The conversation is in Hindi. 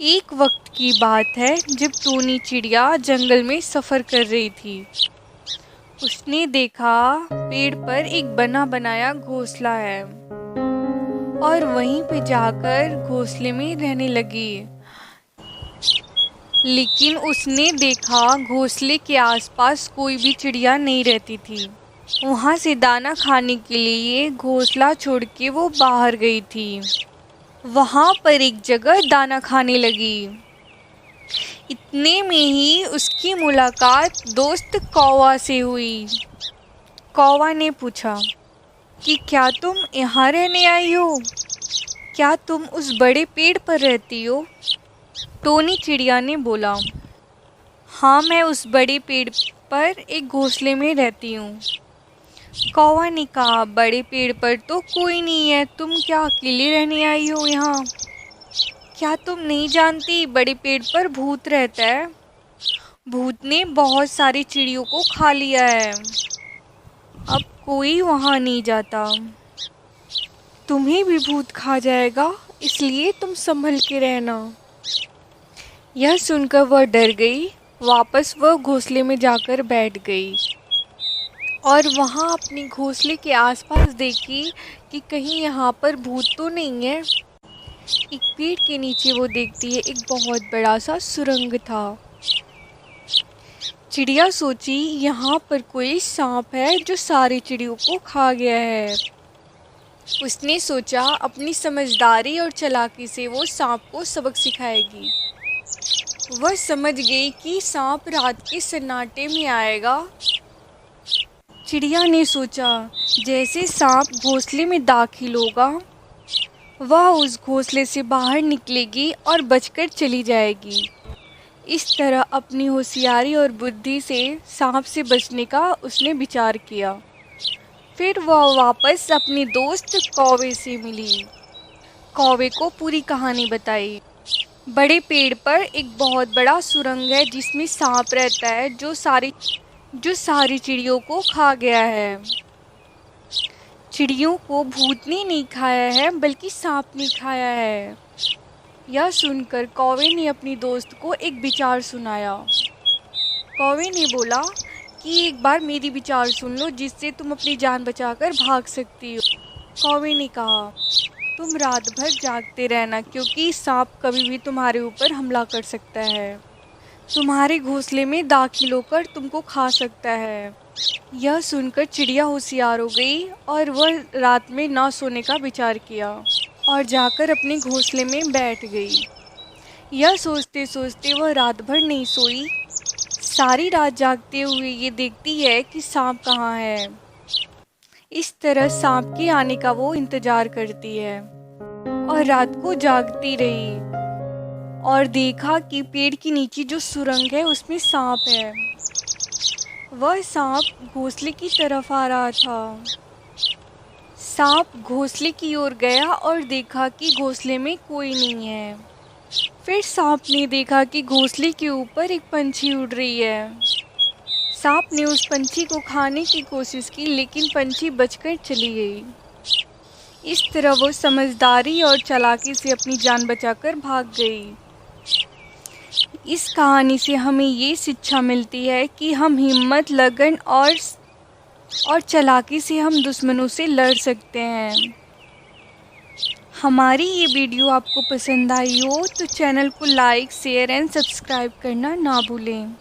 एक वक्त की बात है जब टूनी चिड़िया जंगल में सफ़र कर रही थी। उसने देखा पेड़ पर एक बना बनाया घोंसला है और वहीं पे जाकर घोंसले में रहने लगी। लेकिन उसने देखा घोंसले के आसपास कोई भी चिड़िया नहीं रहती थी। वहाँ से दाना खाने के लिए घोंसला छोड़ के वो बाहर गई थी। वहाँ पर एक जगह दाना खाने लगी। इतने में ही उसकी मुलाकात दोस्त कौवा से हुई। कौवा ने पूछा कि क्या तुम यहाँ रहने आई हो? क्या तुम उस बड़े पेड़ पर रहती हो? टोनी चिड़िया ने बोला, हाँ, मैं उस बड़े पेड़ पर एक घोंसले में रहती हूँ। कौवा ने कहा, बड़े पेड़ पर तो कोई नहीं है, तुम क्या अकेले रहने आई हो यहाँ? क्या तुम नहीं जानती बड़े पेड़ पर भूत रहता है? भूत ने बहुत सारी चिड़ियों को खा लिया है। अब कोई वहाँ नहीं जाता। तुम्हें भी भूत खा जाएगा, इसलिए तुम संभल के रहना। यह सुनकर वह डर गई। वापस वह घोंसले में जाकर बैठ गई और वहाँ अपने घोंसले के आसपास देखी कि कहीं यहाँ पर भूत तो नहीं है। एक पेड़ के नीचे वो देखती है एक बहुत बड़ा सा सुरंग था। चिड़िया सोची, यहाँ पर कोई सांप है जो सारी चिड़ियों को खा गया है। उसने सोचा अपनी समझदारी और चालाकी से वो सांप को सबक सिखाएगी। वह समझ गई कि सांप रात के सन्नाटे में आएगा। चिड़िया ने सोचा, जैसे सांप घोंसले में दाखिल होगा वह उस घोंसले से बाहर निकलेगी और बचकर चली जाएगी। इस तरह अपनी होशियारी और बुद्धि से सांप से बचने का उसने विचार किया। फिर वह वापस अपने दोस्त कौवे से मिली। कौवे को पूरी कहानी बताई। बड़े पेड़ पर एक बहुत बड़ा सुरंग है जिसमें सांप रहता है जो सारी चिड़ियों को खा गया है। चिड़ियों को भूत ने नहीं खाया है बल्कि सांप ने खाया है। यह सुनकर कौवे ने अपनी दोस्त को एक विचार सुनाया। कौवे ने बोला कि एक बार मेरी विचार सुन लो जिससे तुम अपनी जान बचाकर भाग सकती हो। कौवे ने कहा, तुम रात भर जागते रहना क्योंकि सांप कभी भी तुम्हारे ऊपर हमला कर सकता है। तुम्हारे घोंसले में दाखिल होकर तुमको खा सकता है। यह सुनकर चिड़िया होशियार हो गई और वह रात में ना सोने का विचार किया और जाकर अपने घोंसले में बैठ गई। यह सोचते सोचते वह रात भर नहीं सोई। सारी रात जागते हुए ये देखती है कि सांप कहाँ है। इस तरह सांप के आने का वो इंतज़ार करती है और रात को जागती रही और देखा कि पेड़ के नीचे जो सुरंग है उसमें सांप है। वह सांप घोंसले की तरफ आ रहा था। सांप घोंसले की ओर गया और देखा कि घोंसले में कोई नहीं है। फिर सांप ने देखा कि घोंसले के ऊपर एक पंछी उड़ रही है। सांप ने उस पंछी को खाने की कोशिश की लेकिन पंछी बचकर चली गई। इस तरह वो समझदारी और चालाकी से अपनी जान बचाकर भाग गई। इस कहानी से हमें ये शिक्षा मिलती है कि हम हिम्मत, लगन और चालाकी से हम दुश्मनों से लड़ सकते हैं। हमारी ये वीडियो आपको पसंद आई हो तो चैनल को लाइक, शेयर एंड सब्सक्राइब करना ना भूलें।